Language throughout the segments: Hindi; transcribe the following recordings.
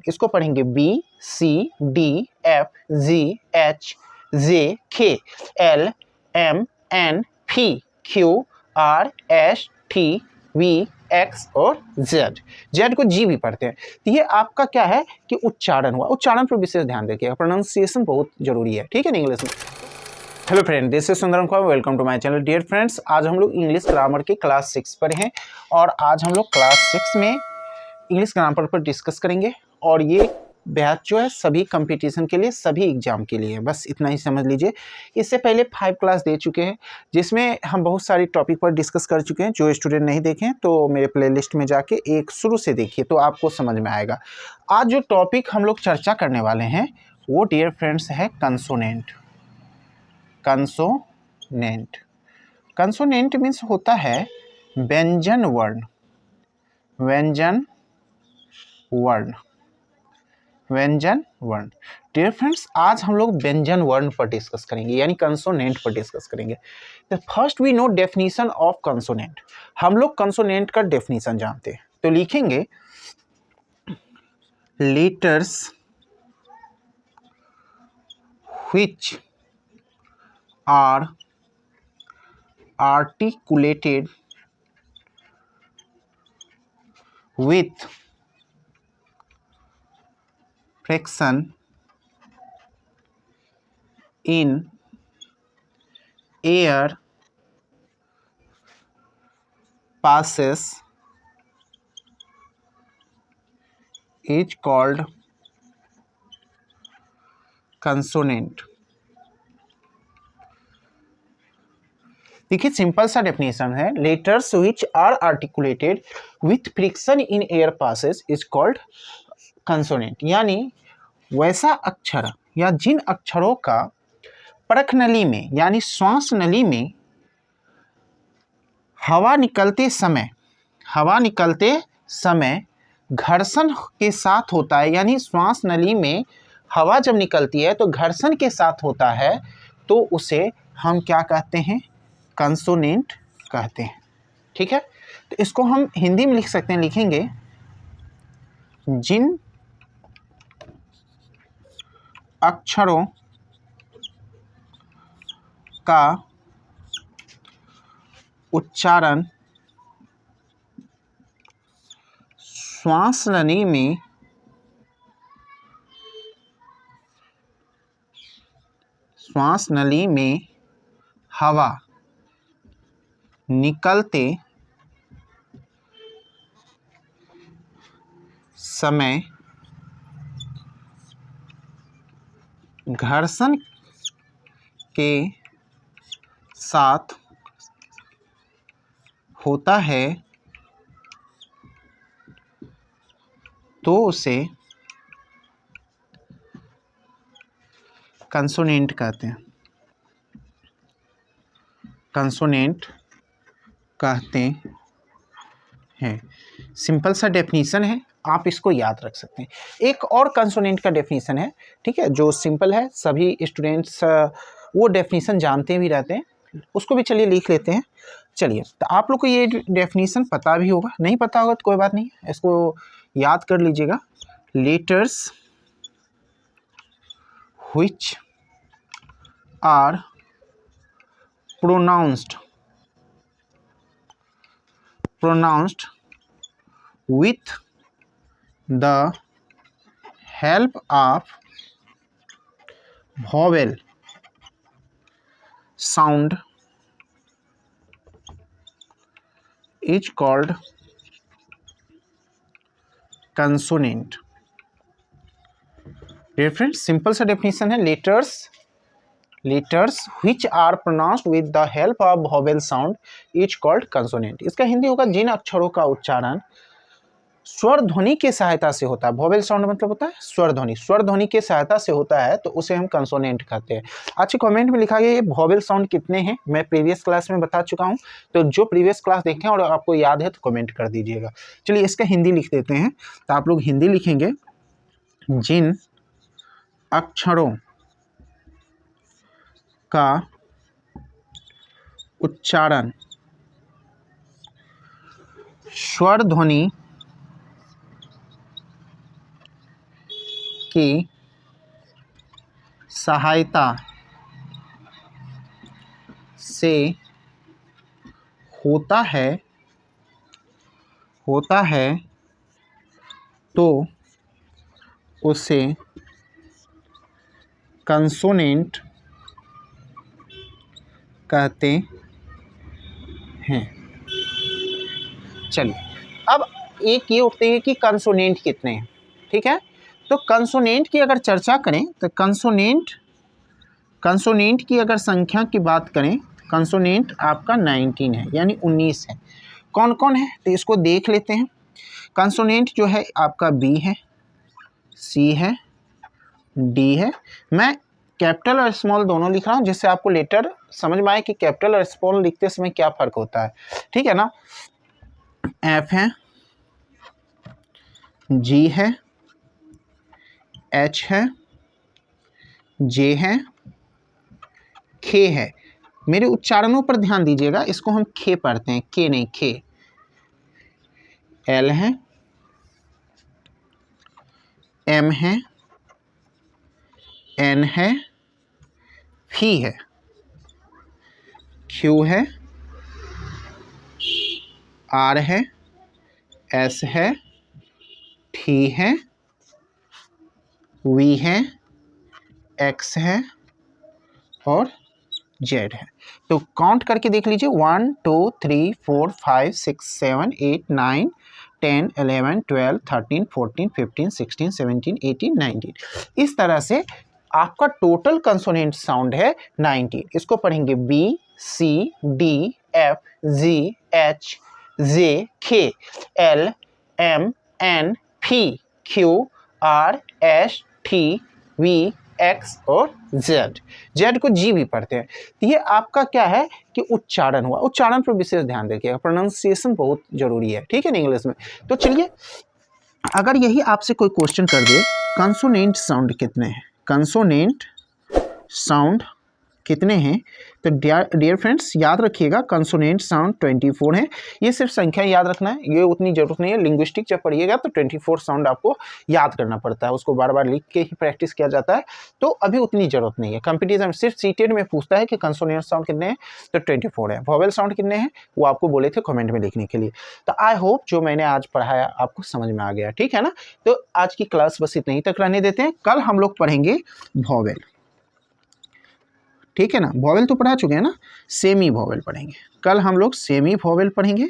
इसको पढ़ेंगे B C D F G H J K L M N P Q R S T V X और जेड। जेड को जी भी पढ़ते हैं। तो ये आपका क्या है कि उच्चारण हुआ। उच्चारण पर विशेष ध्यान रखिएगा, प्रोनाउंसिएशन बहुत जरूरी है, ठीक है ना इंग्लिश में। Hello friend, this is Sundaram Khua, welcome to my channel. Dear friends, आज हम लोग इंग्लिश ग्रामर के क्लास 6 पर हैं और आज हम लोग क्लास 6 में इंग्लिश ग्रामर पर डिस्कस करेंगे। और ये बैच जो है सभी कंपटीशन के लिए, सभी एग्जाम के लिए है, बस इतना ही समझ लीजिए। इससे पहले 5 क्लास दे चुके हैं जिसमें हम बहुत सारी टॉपिक पर डिस्कस कर चुके हैं। जो स्टूडेंट नहीं देखें तो मेरे प्लेलिस्ट में जाके एक शुरू से देखिए तो आपको समझ में आएगा। आज जो टॉपिक हम लोग चर्चा करने वाले हैं वो डियर फ्रेंड्स है कंसोनेंट। कंसोनेंट, कंसोनेंट मीन्स होता है व्यंजन वर्ण। व्यंजन वर्ण, व्यंजन वर्ण। डियर फ्रेंड्स, आज हम लोग व्यंजन वर्ण पर डिस्कस करेंगे, यानी कंसोनेंट पर डिस्कस करेंगे। तो first we know definition of consonant. हम लोग कंसोनेंट का डेफिनेशन जानते हैं, तो लिखेंगे letters which are articulated with friction in air passes is called consonant। देखिए सिंपल सा डेफिनेशन है, letters which are articulated with friction in air passes is called consonant. यानी वैसा अक्षर या जिन अक्षरों का परख नली में यानी श्वास नली में हवा निकलते समय घर्षण के साथ होता है, यानी श्वास नली में हवा जब निकलती है तो घर्षण के साथ होता है, तो उसे हम क्या कहते हैं? कंसोनेंट कहते हैं। ठीक है, तो इसको हम हिंदी में लिख सकते हैं, लिखेंगे जिन अक्षरों का उच्चारण श्वास नली में हवा निकलते समय घर्षण के साथ होता है, तो उसे कंसोनेंट कहते हैं। कंसोनेंट कहते हैं। सिंपल सा डेफिनेशन है, आप इसको याद रख सकते हैं। एक और कंसोनेंट का डेफिनेशन है, ठीक है, जो सिंपल है, सभी स्टूडेंट्स वो डेफिनेशन जानते भी रहते हैं, उसको भी चलिए लिख लेते हैं। चलिए, तो आप लोग को ये डेफिनेशन पता भी होगा, नहीं पता होगा तो कोई बात नहीं, इसको याद कर लीजिएगा। Letters which are pronounced with the help of vowel sound is called consonant। Different simple सा डेफिनेशन है, letters which are pronounced with the help of vowel sound is called consonant। इसका हिंदी होगा जिन अक्षरों का उच्चारण स्वर ध्वनि के सहायता से होता है। वोवेल साउंड मतलब होता है स्वर ध्वनि, स्वर ध्वनि के सहायता से होता है, तो उसे हम कंसोनेंट कहते हैं। अच्छे कमेंट में लिखा गया ये वोवेल साउंड कितने हैं, मैं प्रीवियस क्लास में बता चुका हूं, तो जो प्रीवियस क्लास देखें और आपको याद है तो कमेंट कर दीजिएगा। चलिए इसका हिंदी लिख देते हैं, तो आप लोग हिंदी लिखेंगे जिन अक्षरों का उच्चारण स्वर ध्वनि की सहायता से होता है तो उसे कंसोनेंट कहते हैं। चलिए, अब एक ये उठते हैं कि कंसोनेंट कितने हैं, ठीक है। तो कंसोनेंट की अगर चर्चा करें तो कंसोनेंट की अगर संख्या की बात करें, कंसोनेंट आपका 19 है, यानी 19 है। कौन कौन है तो इसको देख लेते हैं। कंसोनेंट जो है आपका बी है, सी है, डी है। मैं कैपिटल और स्मॉल दोनों लिख रहा हूँ जिससे आपको लेटर समझ में आए कि कैपिटल और स्मॉल लिखते समय क्या फ़र्क होता है, ठीक है ना। एफ है, जी है, एच है, जे है, खे है। मेरे उच्चारणों पर ध्यान दीजिएगा, इसको हम खे पढ़ते हैं, के नहीं खे। एल है, एम है, एन है, फी है, क्यू है, आर है, एस है, टी है, वी है, एक्स है और जेड है। तो काउंट करके देख लीजिए, 1 2 3 4 5 6 7 8 9 10 11 12 13 14 15 16 17 18 19। इस तरह से आपका टोटल कंसोनेंट साउंड है 19। इसको पढ़ेंगे B, C, D, F, G, H, J, K, L, M, N, P, Q, R, S, T, V, X और जेड को जी भी पढ़ते हैं। तो ये आपका क्या है कि उच्चारण हुआ। उच्चारण पर विशेष ध्यान रखिएगा, प्रोनाउंसिएशन बहुत जरूरी है, ठीक है ना, इंग्लिश में। तो चलिए, अगर यही आपसे कोई क्वेश्चन कर दे, कंसोनेंट साउंड कितने हैं, कंसोनेंट साउंड कितने हैं, तो डियर फ्रेंड्स याद रखिएगा, कंसोनेंट साउंड 24 है। ये सिर्फ संख्या याद रखना है, ये उतनी जरूरत नहीं है। लिंग्विस्टिक जब पढ़िएगा तो 24 साउंड आपको याद करना पड़ता है, उसको बार बार लिख के ही प्रैक्टिस किया जाता है, तो अभी उतनी जरूरत नहीं है। कंपटीशन में सिर्फ सीटेड में पूछता है कि कंसोनेंट साउंड कितने हैं, तो 24 है। वोवेल साउंड कितने हैं वो आपको बोले थे कमेंट में लिखने के लिए। तो आई होप जो मैंने आज पढ़ाया आपको समझ में आ गया, ठीक है ना। तो आज की क्लास बस इतने ही तक रहने देते हैं। कल हम लोग पढ़ेंगे वोवेल, ठीक है ना। वोवेल तो पढ़ा चुके हैं ना, सेमी वोवेल पढ़ेंगे कल हम लोग, सेमी वोवेल पढ़ेंगे,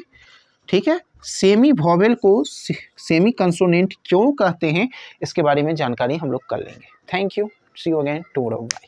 ठीक है। सेमी वोवेल को सेमी कंसोनेंट क्यों कहते हैं इसके बारे में जानकारी हम लोग कर लेंगे। Thank you, see you again tomorrow, bye.